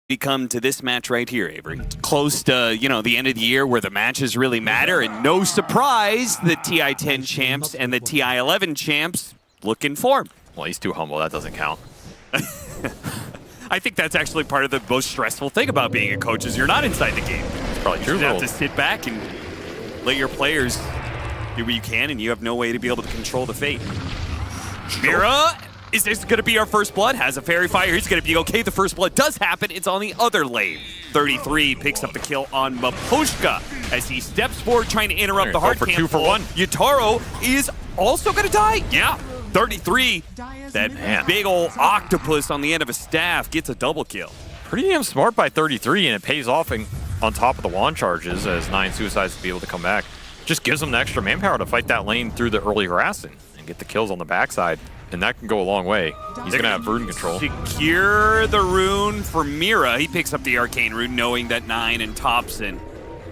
We come to this match right here, Avery. Close to, the end of the year where the matches really matter, and no surprise, the TI-10 champs and the TI-11 champs look in form. Well, he's too humble. That doesn't count. I think that's actually part of the most stressful thing about being a coach is you're not inside the game. It's probably true. You have to sit back and let your players do what you can, and you have no way to be able to control the fate. Mira, is this going to be our first blood? Has a fairy fire. He's going to be okay. The first blood does happen. It's on the other lane. 33 picks up the kill on Maposhka as he steps forward trying to interrupt the hard camp. 2 for 1. Yutaro is also going to die? Yeah. 33. That big old octopus on the end of a staff gets a double kill. Pretty damn smart by 33, and it pays off on top of the wand charges as 9 suicides to be able to come back. Just gives them the extra manpower to fight that lane through the early harassing and get the kills on the backside. And that can go a long way. He's going to have rune control. Secure the rune for Mira. He picks up the arcane rune knowing that 9 and Thompson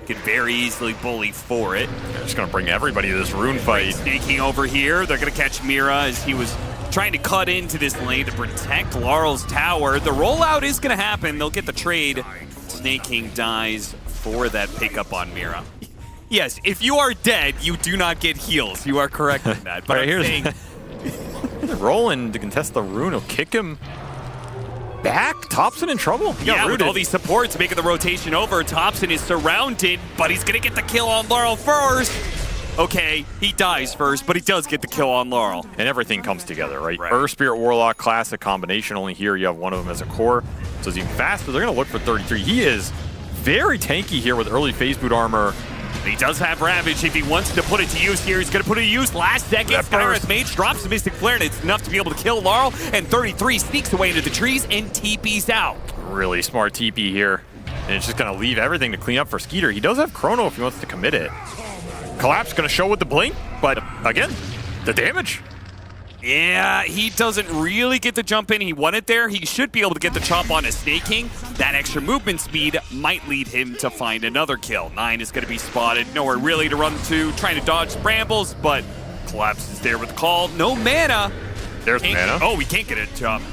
can very easily bully for it. They're just going to bring everybody to this rune fight. Sneaking over here. They're going to catch Mira as he was trying to cut into this lane to protect Laurel's tower. The rollout is going to happen. They'll get the trade. Snake King dies for that pickup on Mira. Yes, if you are dead, you do not get heals. You are correct in that. But right, I'm saying... Rolling to contest the rune. He'll kick him back. Thompson in trouble. Yeah, with all these supports making the rotation over, Thompson is surrounded, but he's going to get the kill on Laurel first. Okay, he dies first, but he does get the kill on Laurel. And everything comes together, right? Earth Spirit Warlock classic combination. Only here you have one of them as a core. So it's even faster. They're going to look for 33. He is very tanky here with early phase boot armor. He does have Ravage. If he wants to put it to use here, he's going to put it to use. Last second, Skywrath Mage drops the Mystic Flare, and it's enough to be able to kill Laurel. And 33 sneaks away into the trees and TP's out. Really smart TP here. And it's just going to leave everything to clean up for Skeeter. He does have Chrono if he wants to commit it. Collapse going to show with the blink, but again, the damage. Yeah, he doesn't really get the jump in. He wanted there. He should be able to get the chop on a Snake King. That extra movement speed might lead him to find another kill. 9 is going to be spotted. Nowhere really to run to. Trying to dodge brambles, but Collapse is there with the call. No mana. There's mana. Oh, we can't get a chop.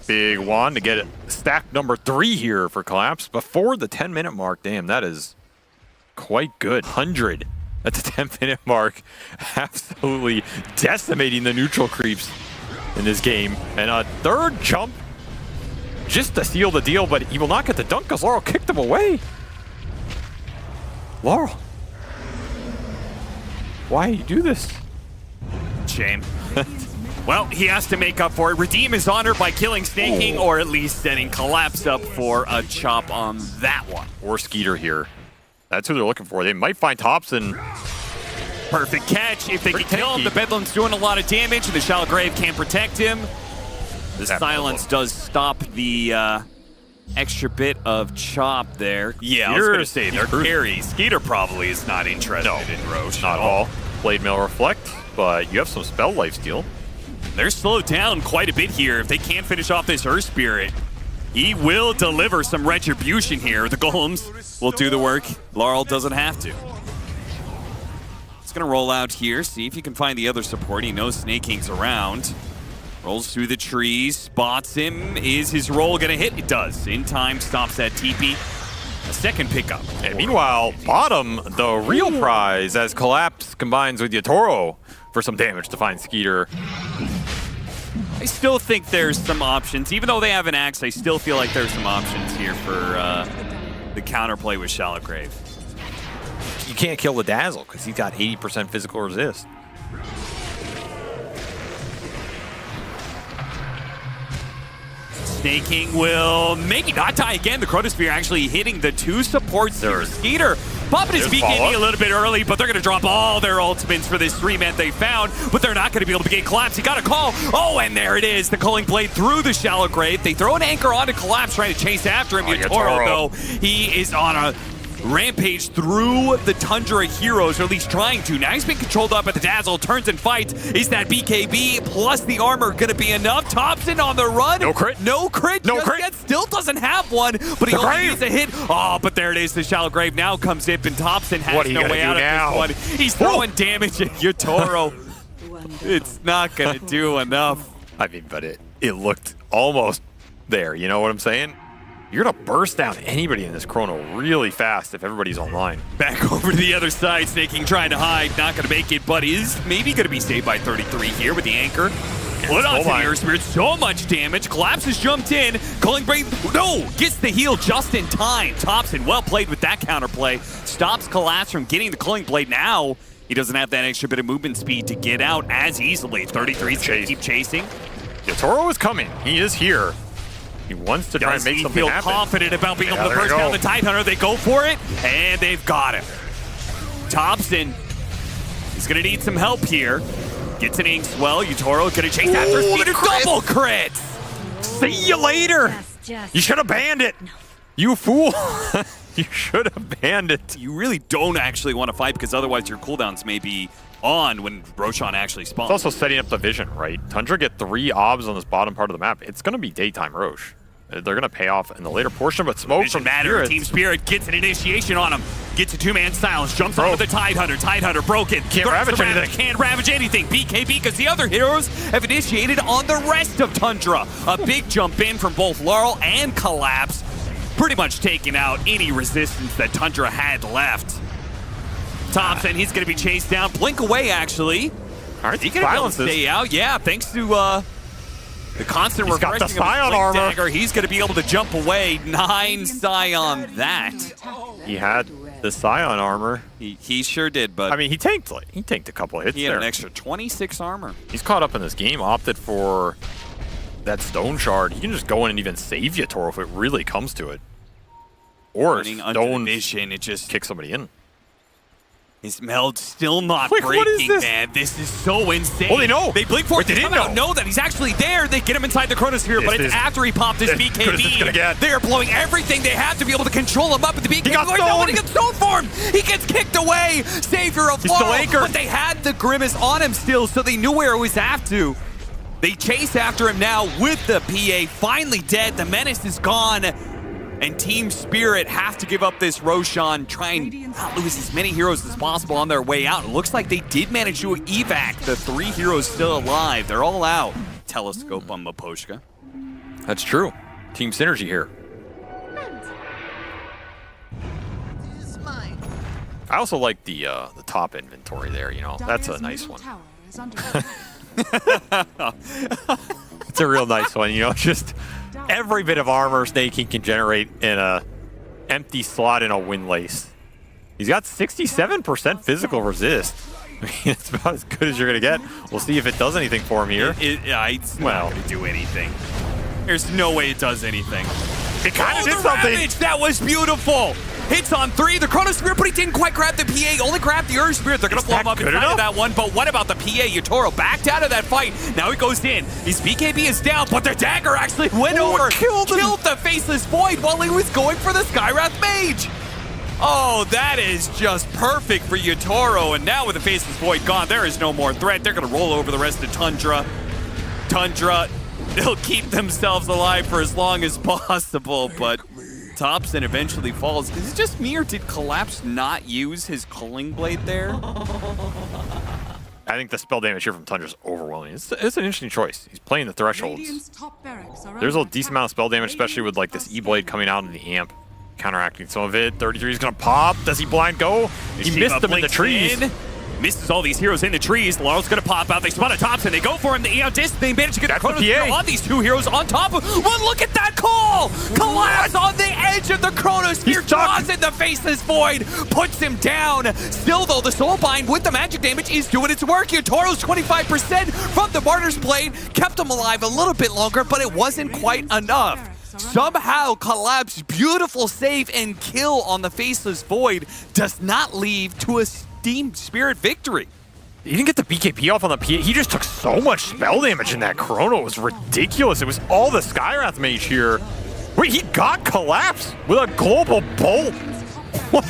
Big wand to get it. Stack number 3 here for Collapse before the 10-minute mark. Damn, that is quite good. 100. At the 10-minute mark, absolutely decimating the neutral creeps in this game. And a third jump just to seal the deal, but he will not get the dunk because Laurel kicked him away. Laurel, why you do this? Shame. Well, he has to make up for it. Redeem his honor by killing Snake King, or at least setting Collapse up for a chop on that one. Or Skeeter here. That's who they're looking for. They might find Thompson. Perfect catch. If they can kill him, the Bedlam's doing a lot of damage, and the Shallow Grave can't protect him. The silence does stop the extra bit of chop there. Yeah, I was going to say, they're carry. Skeeter probably is not interested in Roche. Not at all. Blade Mail Reflect, but you have some spell lifesteal. They're slowed down quite a bit here. If they can't finish off this Earth Spirit, he will deliver some retribution here. The golems will do the work. Laurel doesn't have to. He's going to roll out here, see if he can find the other support. He knows Snake King's around. Rolls through the trees, spots him. Is his roll going to hit? It does. In time, stops that TP. A second pickup. And meanwhile, bottom, the real prize as Collapse combines with Yutaro for some damage to find Skeeter. I still think there's some options. Even though they have an axe, I still feel like there's some options here for the counterplay with Shallow Grave. You can't kill the Dazzle because he's got 80% physical resist. Snake King will maybe not die again. The Chronosphere actually hitting the 2 supports here. Skeeter popping his BKB a little bit early, but they're going to drop all their ultimates for this 3-man they found, but they're not going to be able to get Collapse. He got a call. Oh, and there it is. The Culling Blade through the Shallow Grave. They throw an anchor onto Collapse, trying to chase after him. Yutaro, though, he is on a rampage through the Tundra heroes, or at least trying to. Now he's been controlled up at the Dazzle, turns and fights. Is that BKB plus the armor going to be enough? Thompson on the run. No crit. No crit. No crit. Yet. Still doesn't have one, but he only needs a hit. Oh, but there it is. The Shallow Grave now comes in, and Thompson has no way out of this one. He's throwing damage at Yutaro. It's not going to do enough. I mean, but it looked almost there. You know what I'm saying? You're going to burst down anybody in this chrono really fast if everybody's online. Back over to the other side, Snaking trying to hide, not going to make it, but is maybe going to be saved by 33 here with the anchor. Put on to the Air Spirit, so much damage. Collapse has jumped in. Culling Blade, no, gets the heal just in time. Thompson, well played with that counterplay. Stops Collapse from getting the Culling Blade. Now, he doesn't have that extra bit of movement speed to get out as easily. 33's going to keep chasing. Yatoro is coming. He is here. He wants to try and make something happen. Feel confident about being able to burst down the Tidehunter. They go for it, and they've got him. Thompson, he's going to need some help here. Gets an ink swell. Yatoro going to chase after Speeder. Double crit! See you later! You should have banned it! You fool! You should have banned it. You really don't actually want to fight because otherwise your cooldowns may be on when Roshan actually spawns. It's also setting up the vision, right? Tundra get 3 obs on this bottom part of the map. It's going to be daytime Rosh. They're going to pay off in the later portion, but smoke from matter. Team Spirit gets an initiation on him. Gets a 2-man silence. Jumps over the Tidehunter. Tidehunter broken. Can't ravage anything. Can't ravage anything. BKB because the other heroes have initiated on the rest of Tundra. A big jump in from both Laurel and Collapse. Pretty much taking out any resistance that Tundra had left. Thompson, he's going to be chased down. Blink away, actually. All right, he going to be able to stay out. Yeah, thanks to the constant refreshing of his armor. Dagger, he's going to be able to jump away. 9 Psi on that. He had the Scion armor. He sure did, but I mean, he tanked a couple of hits. He had there. an extra 26 armor. He's caught up in this game. Opted for that stone shard. He can just go in and even save Yatoro if it really comes to it. Or stone vision, it just kick somebody in. His meld's still not Wait, breaking, what is this? man. This is so insane. Oh, they know. They blink for it. They didn't know that he's actually there. They get him inside the Chronosphere, but it's after he popped his BKB. They are blowing everything they have to be able to control him up at the BKB. He got stoned. He gets stone for him. He gets kicked away. Savior of Laurel. But they had the Grimace on him still, so they knew where it was after. They chase after him now with the PA. Finally dead. The Menace is gone. And Team Spirit have to give up this Roshan, try and not lose as many heroes as possible on their way out. It looks like they did manage to evac the 3 heroes still alive. They're all out. Telescope on Maposhka. That's true. Team synergy here. I also like the top inventory there, you know. That's a nice one. It's a real nice one, you know, just every bit of armor Snaking can generate in a empty slot in a windlace. He's got 67% physical resist. I mean, it's about as good as you're going to get. We'll see if it does anything for him here. It's not going to do anything. There's no way it does anything. It kind of did something. Ravage, that was beautiful. Hits on 3. The Chronosphere, but he didn't quite grab the PA. Only grabbed the Earth Spirit. They're going to blow him up inside of that one. But what about the PA? Yatoro backed out of that fight. Now he goes in. His BKB is down, but the dagger actually went over. Killed the Faceless Void while he was going for the Skywrath Mage. Oh, that is just perfect for Yatoro. And now with the Faceless Void gone, there is no more threat. They're going to roll over the rest of Tundra. They'll keep themselves alive for as long as possible, but Thompson eventually falls. Is it just me, or did Collapse not use his Culling Blade there? I think the spell damage here from Tundra is overwhelming. It's an interesting choice. He's playing the thresholds. There's a decent amount of spell damage, especially with like this E-Blade coming out in the amp, counteracting some of it. 33 is going to pop. Does he blind go? He missed them in the trees. Misses all these heroes in the trees. Laurel's going to pop out. They spot a Thompson. They go for him. The disc. They manage to get the Chronosphere on these 2 heroes on top of. Well, look at that call! Collapse on the edge of the Chronosphere. Draws in the Faceless Void. Puts him down. Still, though, the Soulbind with the magic damage is doing its work. Yatoro's 25% from the Martyr's Blade. Kept him alive a little bit longer, but it wasn't quite enough. Somehow, Collapse, beautiful save and kill on the Faceless Void does not lead to a Team Spirit victory. He didn't get the BKB off on the PA. He just took so much spell damage in that chrono. It was ridiculous. It was all the Skywrath Mage here. Wait, he got Collapse with a global bolt. What?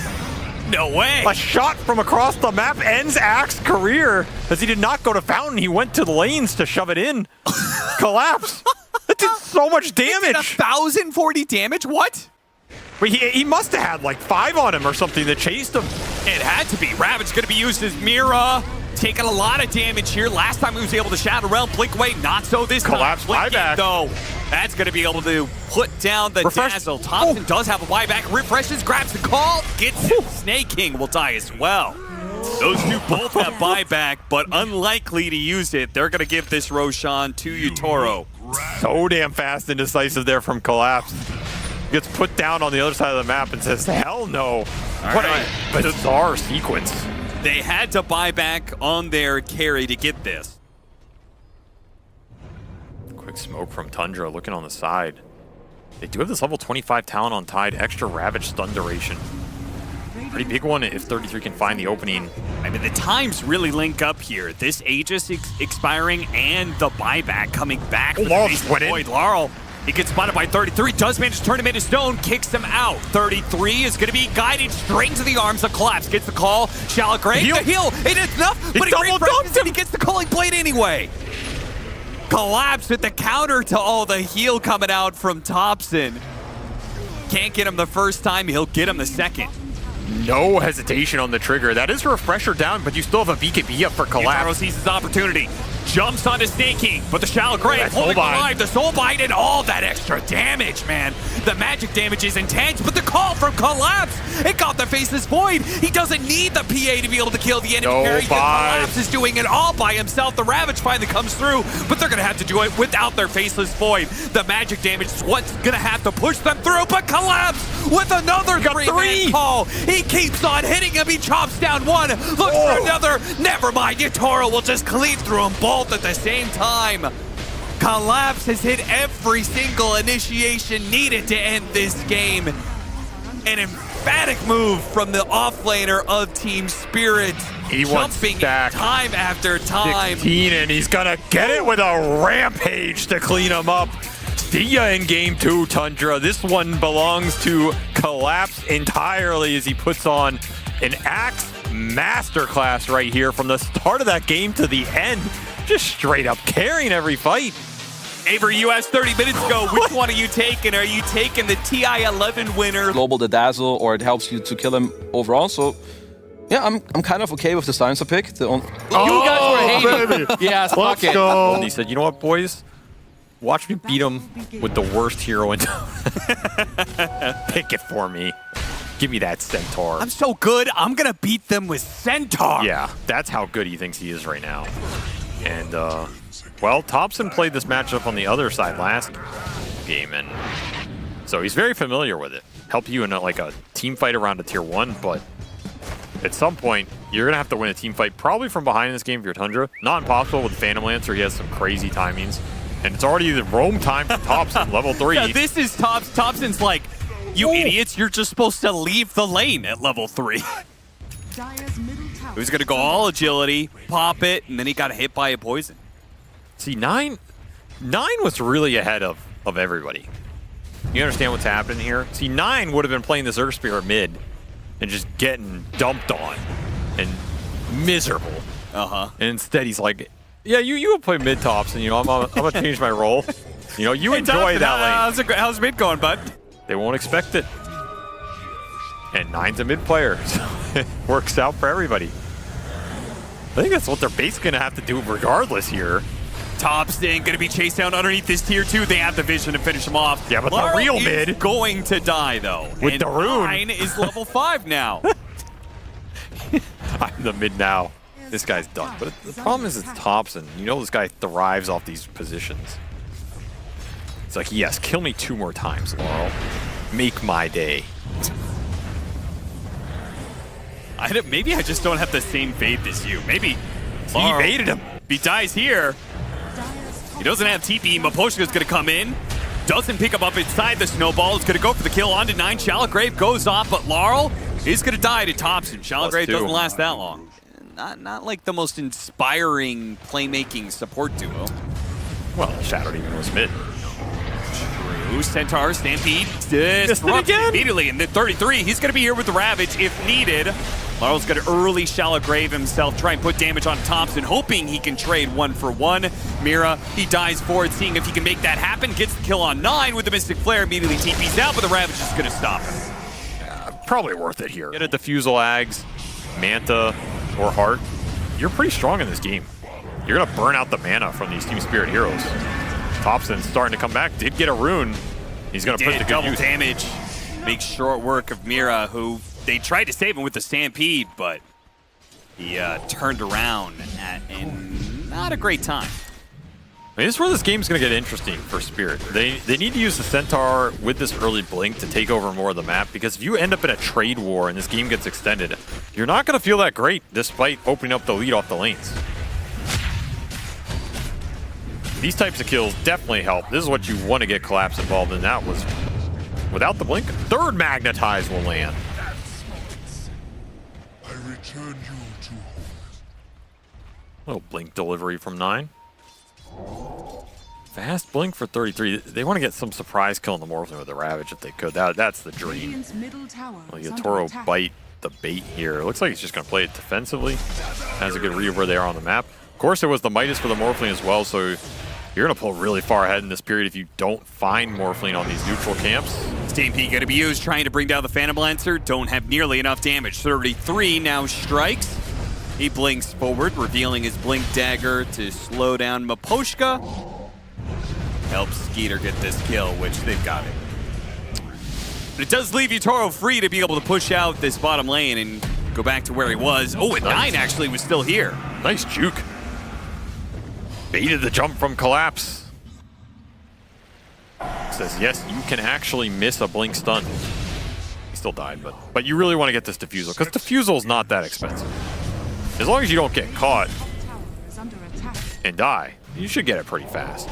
No way. A shot from across the map ends Axe's career. As he did not go to Fountain, he went to the lanes to shove it in. Collapse. That did so much damage. 1,040 damage? What? Wait, he must have had like 5 on him or something that chased him. It had to be. Ravage going to be used as Mira. taking a lot of damage here. Last time he was able to shatter realm, blink away, not so this Collapse time. buyback. Though, that's going to be able to put down the Refresh. dazzle. Thompson does have a buyback, refreshes, grabs the call, gets it. Snake King will die as well. Those two both have buyback, but unlikely to use it. They're going to give this Roshan to Yutoro. So damn fast and decisive there from Collapse. Gets put down on the other side of the map and says, hell no. What a bizarre sequence. They had to buy back on their carry to get this. Quick smoke from Tundra looking on the side. They do have this level 25 talent on Tide, extra Ravage stun duration. Pretty big one if 33 can find the opening. I mean, the times really link up here. This Aegis expiring and the buyback coming back. Laurel, he gets spotted by 33, does manage to turn him into stone, kicks him out. 33 is going to be guided straight into the arms of Collapse. Gets the call, Shallow Grave, the heal, it is enough, but he refreshes and he gets the calling blade anyway. Collapse with the counter to all the heal coming out from Thompson. Can't get him the first time, he'll get him the second. No hesitation on the trigger. That is a refresher down, but you still have a BKB up for Collapse. Yutaro sees his opportunity. Jumps onto Snake King, but the Shallow Grave holding alive. The Soul Bind and all that extra damage, man. The magic damage is intense, but the call from Collapse, it got the Faceless Void. He doesn't need the PA to be able to kill the enemy carry. Collapse is doing it all by himself. The Ravage finally comes through, but they're going to have to do it without their Faceless Void. The magic damage is what's going to have to push them through, but Collapse with another three-man call. He keeps on hitting him. He chops down one, looks for another. Never mind, Yutaro will just cleave through them both at the same time. Collapse has hit every single initiation needed to end this game. An emphatic move from the offlaner of Team Spirit. He jumping time after time. 16, and he's gonna get it with a rampage to clean him up. See ya in game 2, Tundra. This one belongs to Collapse entirely as he puts on an Axe masterclass right here from the start of that game to the end. Just straight up carrying every fight. Avery, you asked 30 minutes ago, which one are you taking? Are you taking the TI-11 winner? Global the dazzle, or it helps you to kill him overall. So, yeah, I'm kind of okay with the Silencer pick. You guys were hating. Yes, fuck it. Go. And he said, you know what, boys? Watch me beat him with the worst hero in Pick it for me. Give me that Centaur. I'm so good, I'm going to beat them with Centaur. Yeah, that's how good he thinks he is right now. And, well, Thompson played this matchup on the other side last game, and so he's very familiar with it. Help you in like a team fight around a tier 1, but at some point, you're going to have to win a team fight, probably from behind in this game if you're Tundra. Not impossible with Phantom Lancer, he has some crazy timings. And it's already the roam time for Thompson, level 3. Yeah, this is Thompson's like, you idiots, you're just supposed to leave the lane at level 3. He was going to go all agility, pop it, and then he got hit by a poison. See, 9 was really ahead of everybody. You understand what's happening here? See, 9 would have been playing this Earth Spirit mid and just getting dumped on and miserable. And instead he's like, yeah, you would play mid tops, and you know, I'm gonna change my role. You know, you enjoy that lane. How's mid going, bud? They won't expect it. And 9's a mid player, so it works out for everybody. I think that's what they're basically gonna have to do regardless here. Thompson gonna be chased down underneath this tier 2. They have the vision to finish him off. Yeah, but the real mid is going to die though. With the rune. 9 is level 5 now. I'm the mid now. This guy's done. But the problem is it's Thompson. You know this guy thrives off these positions. It's like, yes, kill me 2 more times, Laurel. Make my day. Maybe I just don't have the same faith as you. Maybe he baited him. He dies here. He doesn't have TP. Maposhka's going to come in. Doesn't pick him up inside the snowball. It's going to go for the kill onto 9. Shallow Grave goes off, but Laurel is going to die to Thompson. Shallow Grave doesn't last that long. Not like the most inspiring playmaking support duo. Well, Shadow Demon was mid. True. Centaur, Stampede, disrupts immediately. And then 33, he's going to be here with the Ravage if needed. Laurel's going to early Shallow Grave himself, try and put damage on Thompson, hoping he can trade 1 for 1. Mira, he dives forward, seeing if he can make that happen. Gets the kill on 9 with the Mystic Flare, immediately TP's out, but the Ravage is going to stop him. Probably worth it here. Get a Diffusal Ags, Manta, or Heart. you're pretty strong in this game. You're gonna burn out the mana from these Team Spirit heroes. Thompson's starting to come back. Did get a rune. He's gonna put the good double use. damage. Makes short work of Mira, who they tried to save him with the Stampede, but he turned around in not a great time. I mean, this is where this game's going to get interesting for Spirit. They need to use the Centaur with this early blink to take over more of the map, because if you end up in a trade war and this game gets extended, you're not going to feel that great despite opening up the lead off the lanes. These types of kills definitely help. This is what you want to get Collapse involved in. That was without the blink. Third Magnetize will land. I return you to home. Little blink delivery from 9. Fast blink for 33. They want to get some surprise kill in the Morphling with the Ravage if they could. That's the dream. Well, Yatoro bite the bait here. It looks like he's just going to play it defensively. Has a good read of where they are on the map. Of course, there was the Midas for the Morphling as well, so you're going to pull really far ahead in this period if you don't find Morphling on these neutral camps. Stampede going to be used, trying to bring down the Phantom Lancer. Don't have nearly enough damage. 33 now strikes. He blinks forward, revealing his Blink Dagger to slow down Miposhka. Helps Skeeter get this kill, which they've got it. But it does leave Yatoro free to be able to push out this bottom lane and go back to where he was. Oh, and 9 actually was still here. Nice juke. Baited the jump from Collapse. Says, yes, you can actually miss a blink stun. He still died, but you really want to get this Diffusal, because Diffusal is not that expensive. As long as you don't get caught and die, you should get it pretty fast.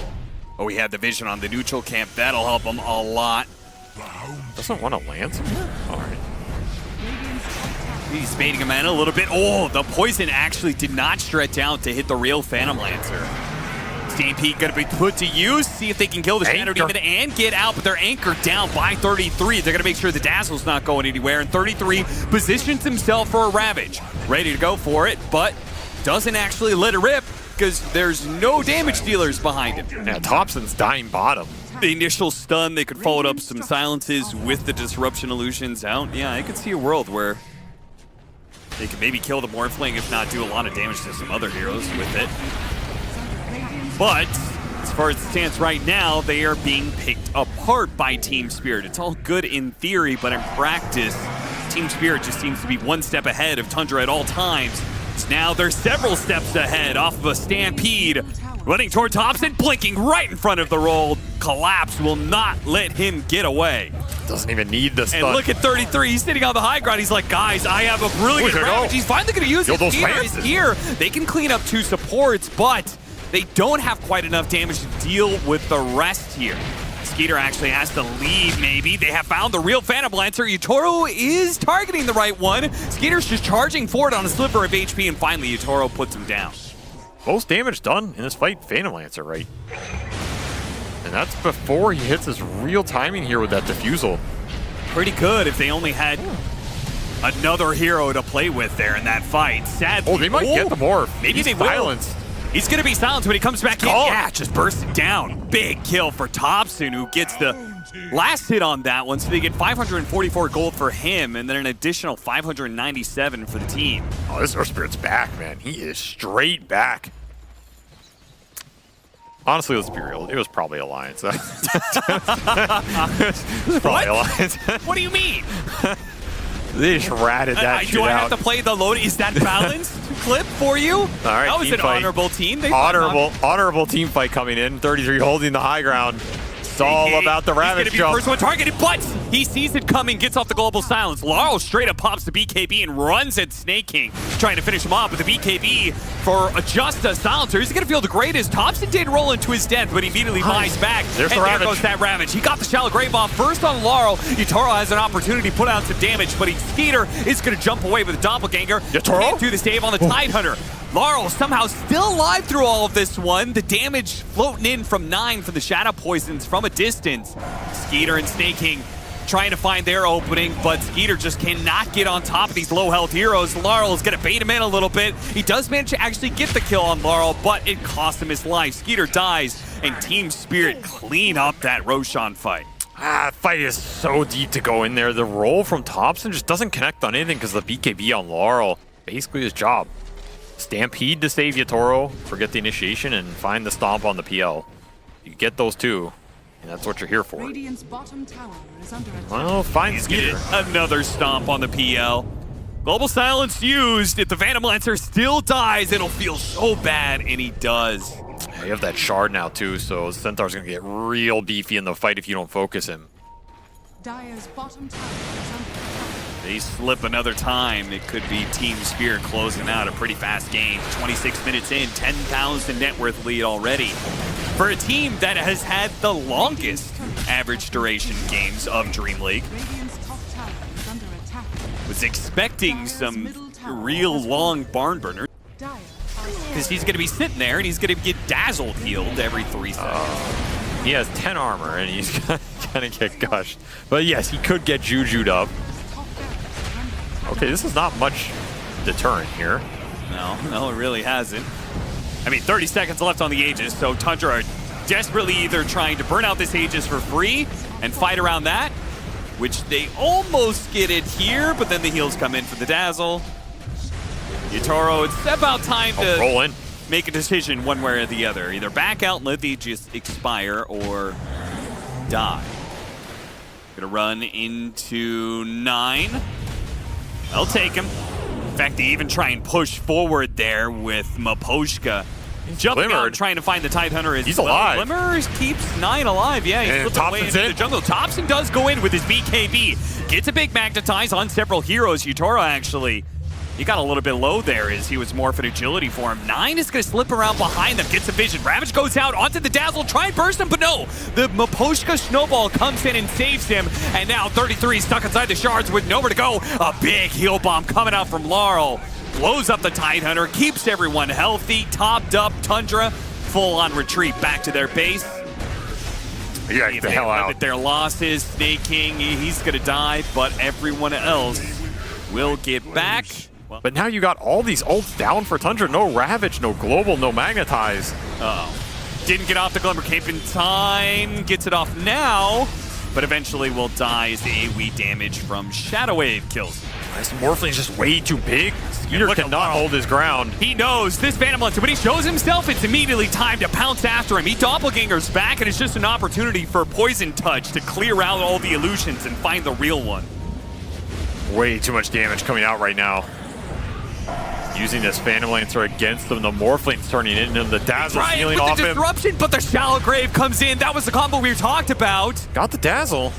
Oh, he had the vision on the neutral camp. That'll help him a lot. Doesn't want to lance him here? All right. He's baiting him in a little bit. Oh, the poison actually did not stretch out to hit the real Phantom Lancer. Stampede going to be put to use. See if they can kill the Shadow Demon and get out, but they're anchored down by 33. They're going to make sure the Dazzle's not going anywhere, and 33 positions himself for a Ravage. Ready to go for it, but doesn't actually let it rip because there's no damage dealers behind him. Yeah, Thompson's dying bottom. The initial stun, they could follow up some silences with the Disruption Illusions out. Yeah, I could see a world where they could maybe kill the Morphling, if not do a lot of damage to some other heroes with it. But as far as it stands right now, they are being picked apart by Team Spirit. It's all good in theory, but in practice, Team Spirit just seems to be one step ahead of Tundra at all times. So now they're several steps ahead off of a Stampede. Running toward Thompson, blinking right in front of the roll. Collapse will not let him get away. Doesn't even need the stun. And look at 33, he's sitting on the high ground. He's like, guys, I have a really good Ravage. He's finally going to use it. Skeeter is here. They can clean up 2 supports, but they don't have quite enough damage to deal with the rest here. Skeeter actually has to leave, maybe. They have found the real Phantom Lancer. Yatoro is targeting the right one. Skeeter's just charging forward on a sliver of HP, and finally Yatoro puts him down. Most damage done in this fight, Phantom Lancer, right? And that's before he hits his real timing here with that Diffusal. Pretty good if they only had another hero to play with there in that fight. Sadly, oh, they might get the morph. Maybe they will. He's going to be silenced when he comes back in. Yeah, just bursting down. Big kill for Thompson, who gets the last hit on that one. So they get 544 gold for him, and then an additional 597 for the team. Oh, this Earth Spirit's back, man. He is straight back. Honestly, let's be real. It was probably Alliance. It was probably Alliance. What do you mean? They just ratted that shit Do I out. have to play the load? Is that balanced clip for you? All right, that was an fight. honorable team. Honorable team fight coming in. 33 holding the high ground. It's all about the Ravage He's going to be the first one targeted, but he sees it coming, gets off the global silence. Laurel straight up pops the BKB and runs at Snake King, trying to finish him off with the BKB for just a silencer. He's going to feel the greatest. Thompson did roll into his death, but he immediately buys back. There's and the there Ravage. goes that Ravage. He got the Shallow Grave off first on Laurel. Yatoro has an opportunity to put out some damage, but Skeeter is going to jump away with a Doppelganger. Yatoro? Can't do the save on the Tidehunter. Laurel somehow still alive through all of this one. The damage floating in from 9 from the Shadow Poisons from a distance. Skeeter and Snake King trying to find their opening, but Skeeter just cannot get on top of these low health heroes. Laurel is going to bait him in a little bit. He does manage to actually get the kill on Laurel, but it cost him his life. Skeeter dies, and Team Spirit clean up that Roshan fight. Fight is so deep to go in there. The roll from Thompson just doesn't connect on anything because the BKB on Laurel, basically his job. Stampede to save Yatoro, forget the initiation, and find the stomp on the PL. You get those two, and that's what you're here for. Radiant's bottom tower is under attack. Well, find Skeeter. Another stomp on the PL. Global Silence used. If the Phantom Lancer still dies, it'll feel so bad, and he does. You have that shard now too, so Centaur's gonna get real beefy in the fight if you don't focus him. Dire's bottom tower is under attack. They slip another time. It could be Team Spear closing out a pretty fast game. 26 minutes in, 10,000 net worth lead already. For a team that has had the longest average duration games of Dream League. Radiant's top tower is under attack. Was expecting some real long barn burner. Dire are Because he's going to be sitting there and he's going to get dazzled healed every 3 seconds. He has 10 armor and he's gonna get gushed. But yes, he could get juju'd up. top barracks is under attack. Okay, this is not much deterrent here. No, it really hasn't. I mean, 30 seconds left on the Aegis, so Tundra are desperately either trying to burn out this Aegis for free and fight around that, which they almost get it here, but then the heals come in for the dazzle. Yatoro, it's about time to Roll in. make a decision one way or the other. Either back out and let the Aegis expire or die. Gonna run into 9. They'll take him. In fact, they even try and push forward there with Maposhka. Jumping out Glimmered. and trying to find the Tidehunter as He's well. alive. Glimmer keeps 9 alive. Yeah, he's And slipping away Thompson's into in. the jungle. Thompson does go in with his BKB. Gets a big magnetize on several heroes. Yutoro actually, he got a little bit low there as he was more of an agility for him. 9 is going to slip around behind them, gets a vision. Ravage goes out onto the dazzle, try and burst him, but no. The Maposhka snowball comes in and saves him. And now 33 stuck inside the shards with nowhere to go. A big heal bomb coming out from Laurel. Blows up the Tidehunter, keeps everyone healthy, topped up. Tundra, full-on retreat back to their base. Yeah, get the hell out. Limit their losses. Snake King, he's going to die, but everyone else will get back. Well, But now you got all these ults down for Tundra. No Ravage, no Global, no Magnetize. didn't get off the Glimmer Cape in time. Gets it off now, but eventually will die as the AoE damage from Shadow Wave kills him. This Morphling's just way too big. Skeeter look at cannot Laurel. hold his ground. He knows this Phantom Lancer, when he shows himself, it's immediately time to pounce after him. He doppelgangers back, and it's just an opportunity for Poison Touch to clear out all the illusions and find the real one. Way too much damage coming out right now. Using this Phantom Lancer against them. The Morphling's turning into him. The Dazzle Right, healing with off the him. disruption, but the Shallow Grave comes in. That was the combo we talked about. Got the Dazzle.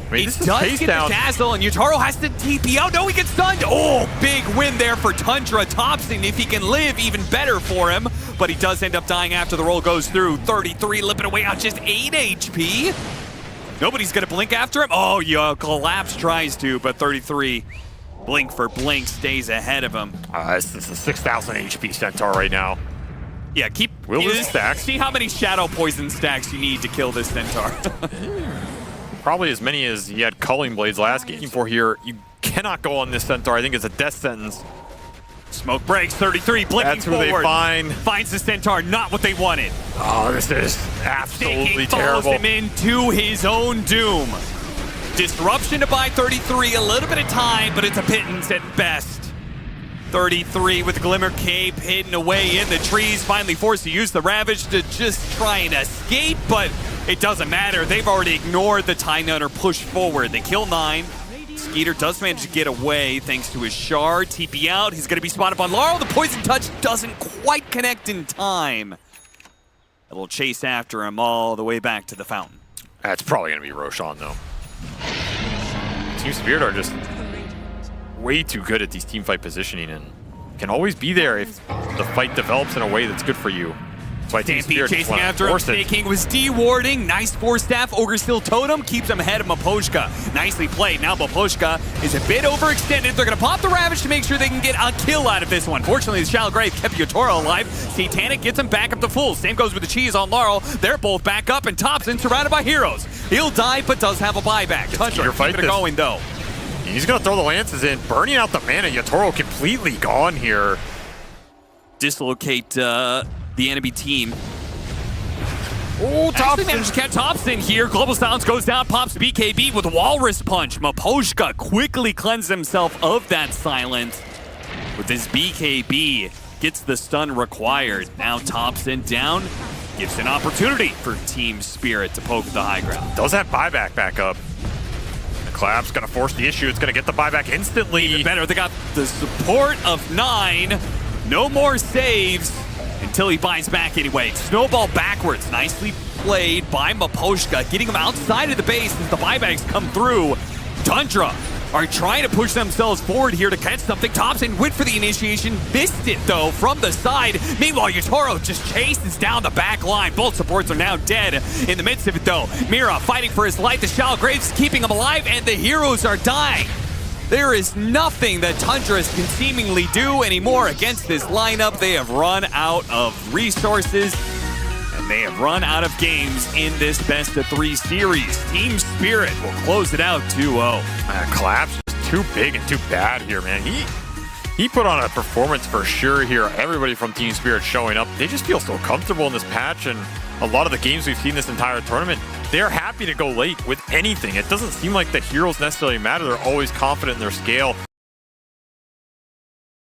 I mean, He this is does pace get down. the Dazzle, and Yutaro has to TP out. No, he gets stunned. Oh, big win there for Tundra. Thompson, if he can live, even better for him. But he does end up dying after the roll goes through. 33, limping away on just 8 HP. Nobody's going to blink after him. Oh, yeah, Collapse tries to, but 33, blink for blink, stays ahead of him. This is a 6,000 HP Centaur right now. Yeah, keep... Will this stack? See how many Shadow Poison stacks you need to kill this Centaur. Probably as many as he had Culling Blades last game. For here, you cannot go on this Centaur. I think it's a death sentence. Smoke breaks, 33, blinking That's who forward. they find. Finds the Centaur, not what they wanted. Oh, this is absolutely Taking follows terrible. him into his own doom. Disruption to buy 33, a little bit of time, but it's a pittance at best. 33 with the Glimmer Cape hidden away in the trees, finally forced to use the Ravage to just try and escape, but it doesn't matter. They've already ignored the Tidehunter push forward. They kill 9. Skeeter does manage to get away thanks to his shard. TP out, he's gonna be spotted on Laurel. The Poison Touch doesn't quite connect in time. A little chase after him all the way back to the fountain. That's probably going to be Roshan, though. Team Spirit are just way too good at these teamfight positioning and can always be there if the fight develops in a way that's good for you. That's why Team Stampede Spirit just chasing wanna after him. force it. Snake King was de-warding. Nice Force Staff. Ogre Steel Totem keeps him ahead of Maposhka. Nicely played. Now Maposhka is a bit overextended. They're going to pop the Ravage to make sure they can get a kill out of this one. Fortunately, the Shallow Grave kept Yutoro alive. Satanic gets him back up to full. Same goes with the Cheese on Laurel. They're both back up, and Thompson surrounded by heroes. He'll die, but does have a buyback. Tundra fight keeping it this. going, though. He's going to throw the Lances in, burning out the mana. Yatoro completely gone here. Dislocate the enemy team. Oh, Actually Thompson. managed to catch Thompson here. Global Silence goes down, pops BKB with Walrus Punch. Maposhka quickly cleansed himself of that silence with his BKB. gets the stun required. Now Thompson down, gives an opportunity for Team Spirit to poke the high ground. Does that buyback back up? And Collapse gonna force the issue. It's gonna get the buyback instantly. Even better, they got the support of 9. No more saves until he buys back anyway. Snowball backwards, nicely played by Maposhka, getting him outside of the base as the buybacks come through. Tundra are trying to push themselves forward here to catch something. Thompson went for the initiation, missed it though from the side. Meanwhile, Yatoro just chases down the back line. Both supports are now dead in the midst of it though. Mira fighting for his life. The Shallow Graves keeping him alive, and the heroes are dying. There is nothing that Tundras can seemingly do anymore against this lineup. They have run out of resources, and they have run out of games in this best-of-3 series. Team Spirit will close it out 2-0. Collapse is too big and too bad here, man. He put on a performance for sure here. Everybody from Team Spirit showing up. They just feel so comfortable in this patch, and a lot of the games we've seen this entire tournament, they're happy to go late with anything. It doesn't seem like the heroes necessarily matter. They're always confident in their scale.